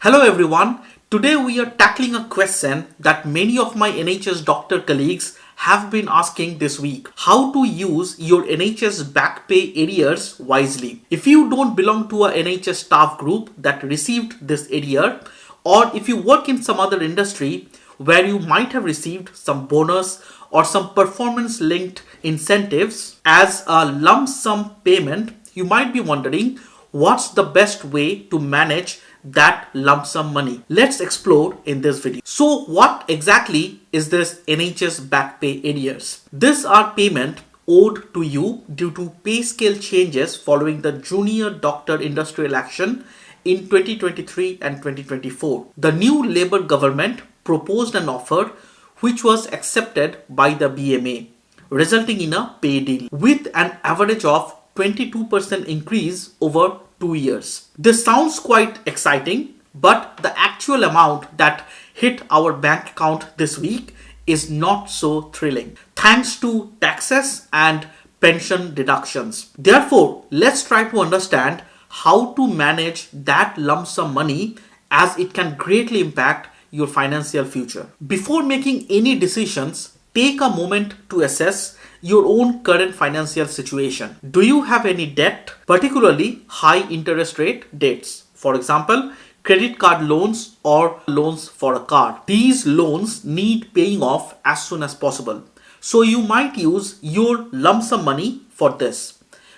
Hello everyone. Today we are tackling a question that many of my NHS doctor colleagues have been asking this week. How to use your NHS back pay arrears wisely. If you don't belong to a NHS staff group that received this arrear, or if you work in some other industry where you might have received some bonus or some performance linked incentives as a lump sum payment, you might be wondering what's the best way to manage that lump sum money. Let's explore in this video. So what exactly is this NHS back pay arrears? These are payment owed to you due to pay scale changes following the junior doctor industrial action in 2023 and 2024. The new Labour government proposed an offer which was accepted by the BMA, resulting in a pay deal with an average of 22% increase over 2 years. This sounds quite exciting, but the actual amount that hit our bank account this week is not so thrilling, thanks to taxes and pension deductions. Therefore, let's try to understand how to manage that lump sum money, as it can greatly impact your financial future. Before making any decisions, take a moment to assess your own current financial situation. Do you have any debt, particularly high interest rate debts? For example, credit card loans or loans for a car. These loans need paying off as soon as possible, so you might use your lump sum money for this.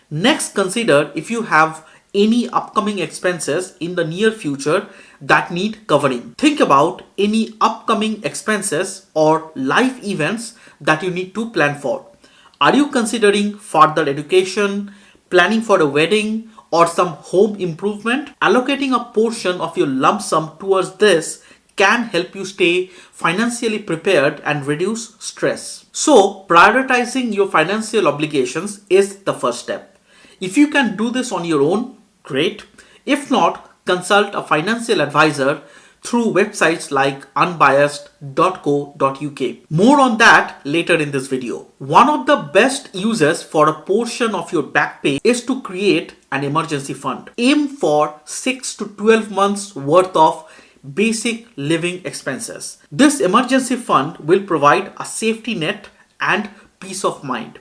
Next, consider if you have any upcoming expenses in the near future that need covering. Think about any upcoming expenses or life events that you need to plan for. Are you considering further education, planning for a wedding, or some home improvement? Allocating a portion of your lump sum towards this can help you stay financially prepared and reduce stress. So, prioritizing your financial obligations is the first step. If you can do this on your own, great. If not, consult a financial advisor through websites like unbiased.co.uk. More on that later in this video. One of the best uses for a portion of your back pay is to create an emergency fund. Aim for 6 to 12 months worth of basic living expenses. This emergency fund will provide a safety net and peace of mind,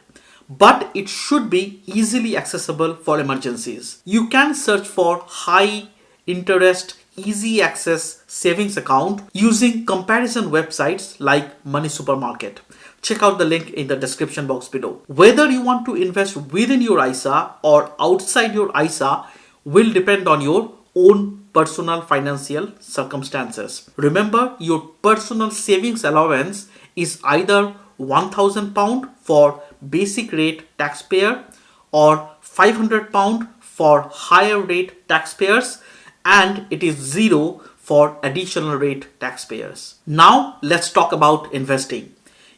but it should be easily accessible for emergencies. You can search for high interest easy access savings account using comparison websites like Money Supermarket. Check out the link in the description box below. Whether you want to invest within your ISA or outside your ISA will depend on your own personal financial circumstances. Remember, your personal savings allowance is either £1,000 for basic rate taxpayer or £500 for higher rate taxpayers, and it is zero for additional rate taxpayers. Now let's talk about investing.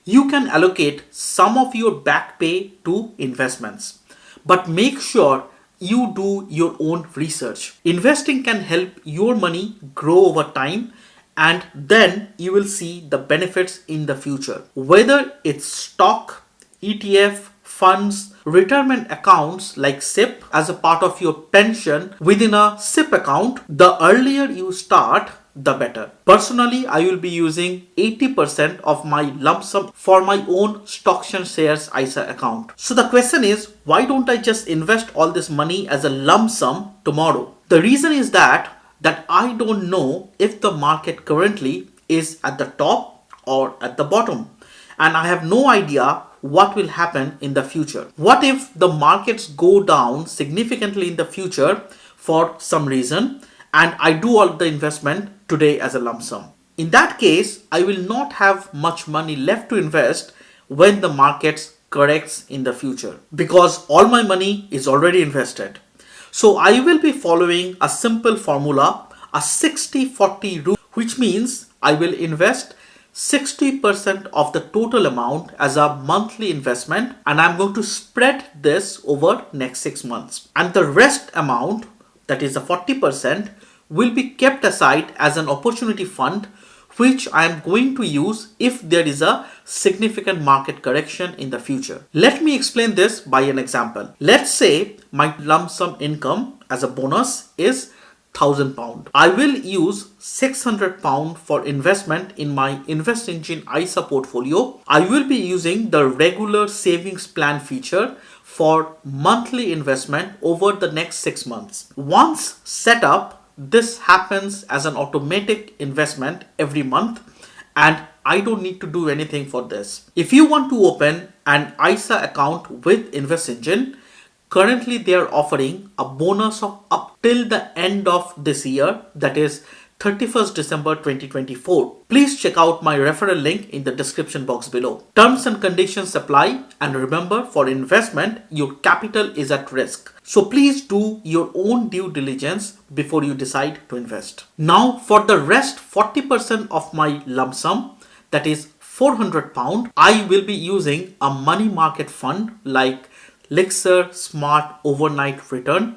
You can allocate some of your back pay to investments, but make sure you do your own research. Investing can help your money grow over time, and then you will see the benefits in the future. Whether it's stock, ETF, funds, retirement accounts like SIP as a part of your pension within a SIP account, the earlier you start, the better. Personally, I will be using 80% of my lump sum for my own stocks and shares ISA account. So the question is, why don't I just invest all this money as a lump sum tomorrow? The reason is that I don't know if the market currently is at the top or at the bottom, and I have no idea what will happen in the future. What if the markets go down significantly in the future for some reason and I do all the investment today as a lump sum? In that case, I will not have much money left to invest when the markets corrects in the future, because all my money is already invested. So I will be following a simple formula, a 60-40 rule, which means I will invest 60% of the total amount as a monthly investment, and I'm going to spread this over next 6 months. And the rest amount, that is the 40%, will be kept aside as an opportunity fund, which I am going to use if there is a significant market correction in the future. Let me explain this by an example. Let's say my lump sum income as a bonus is £1,000. I will use £600 for investment in my Invest Engine ISA portfolio. I will be using the regular savings plan feature for monthly investment over the next 6 months. Once set up, this happens as an automatic investment every month, and I don't need to do anything for this. If you want to open an ISA account with Invest Engine, currently they are offering a bonus of up till the end of this year, that is 31st December 2024. Please check out my referral link in the description box below. Terms and conditions apply, and remember, for investment, your capital is at risk. So please do your own due diligence before you decide to invest. Now for the rest 40% of my lump sum, that is £400, I will be using a money market fund like Elixir Smart Overnight Return,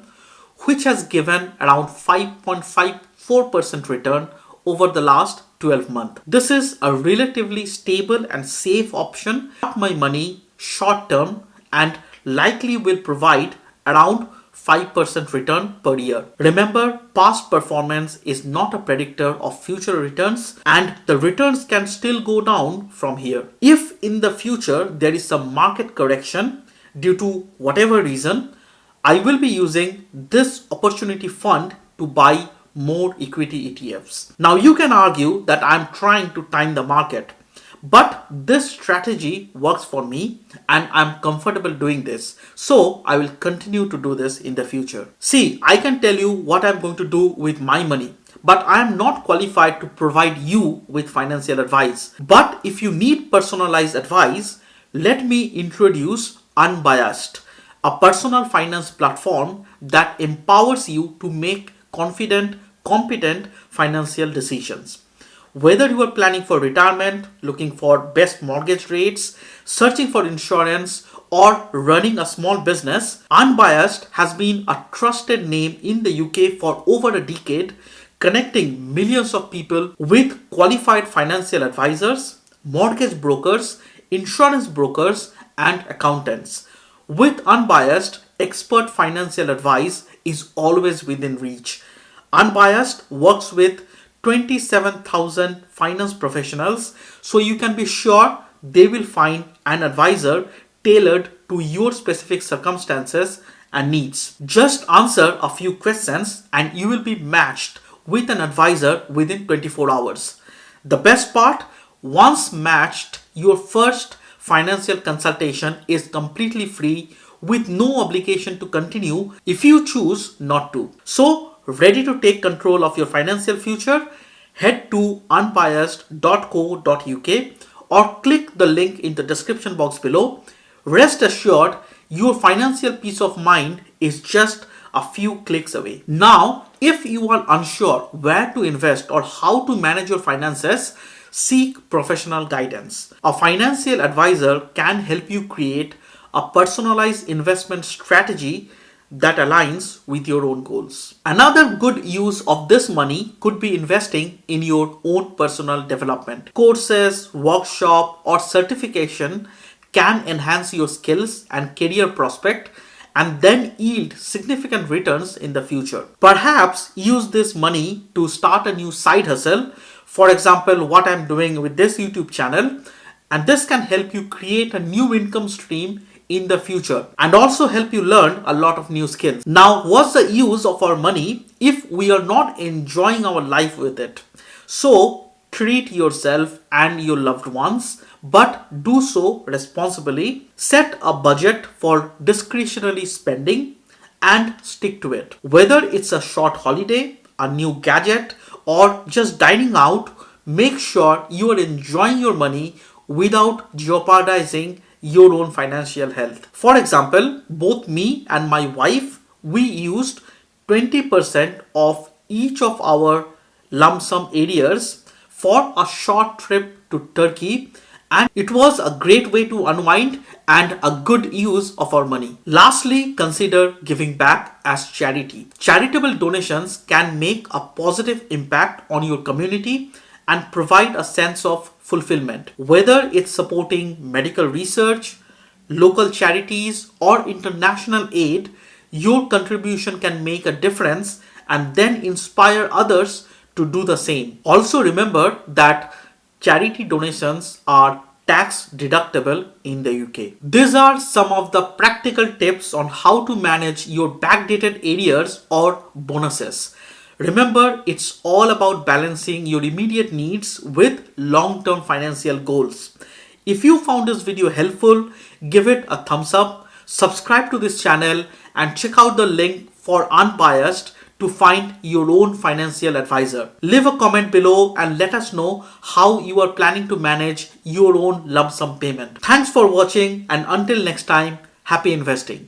which has given around 5.54% return over the last 12 months. This is a relatively stable and safe option. My money short term and likely will provide around 5% return per year. Remember, past performance is not a predictor of future returns, and the returns can still go down from here. If in the future there is some market correction due to whatever reason, I will be using this opportunity fund to buy more equity ETFs. Now you can argue that I'm trying to time the market, but this strategy works for me and I'm comfortable doing this. So I will continue to do this in the future. See, I can tell you what I'm going to do with my money, but I am not qualified to provide you with financial advice. But if you need personalized advice, let me introduce Unbiased, a personal finance platform that empowers you to make confident, competent financial decisions. Whether you are planning for retirement, looking for best mortgage rates, searching for insurance, or running a small business, Unbiased has been a trusted name in the UK for over a decade, connecting millions of people with qualified financial advisors, mortgage brokers, insurance brokers, and accountants. With Unbiased, expert financial advice is always within reach. Unbiased works with 27,000 finance professionals, so you can be sure they will find an advisor tailored to your specific circumstances and needs. Just answer a few questions and you will be matched with an advisor within 24 hours. The best part, once matched, your first financial consultation is completely free with no obligation to continue if you choose not to. So, ready to take control of your financial future? Head to unbiased.co.uk or click the link in the description box below. Rest assured, your financial peace of mind is just a few clicks away. Now, if you are unsure where to invest or how to manage your finances, seek professional guidance. A financial advisor can help you create a personalized investment strategy that aligns with your own goals. Another good use of this money could be investing in your own personal development. Courses, workshop, or certification can enhance your skills and career prospect and then yield significant returns in the future. Perhaps use this money to start a new side hustle. For example, what I'm doing with this YouTube channel, and this can help you create a new income stream in the future and also help you learn a lot of new skills. Now, what's the use of our money if we are not enjoying our life with it? So, treat yourself and your loved ones, but do so responsibly. Set a budget for discretionary spending and stick to it. Whether it's a short holiday, a new gadget, or just dining out, make sure you are enjoying your money without jeopardizing your own financial health. For example, both me and my wife, we used 20% of each of our lump sum arrears for a short trip to Turkey, and it was a great way to unwind and a good use of our money. Lastly, consider giving back as charity. Charitable donations can make a positive impact on your community and provide a sense of fulfillment. Whether it's supporting medical research, local charities, or international aid, your contribution can make a difference and then inspire others to do the same. Also remember that charity donations are tax deductible in the UK. These are some of the practical tips on how to manage your backdated arrears or bonuses. Remember, it's all about balancing your immediate needs with long-term financial goals. If you found this video helpful, give it a thumbs up, subscribe to this channel, and check out the link for Unbiased to find your own financial advisor. Leave a comment below and let us know how you are planning to manage your own lump sum payment. Thanks for watching, and until next time, happy investing.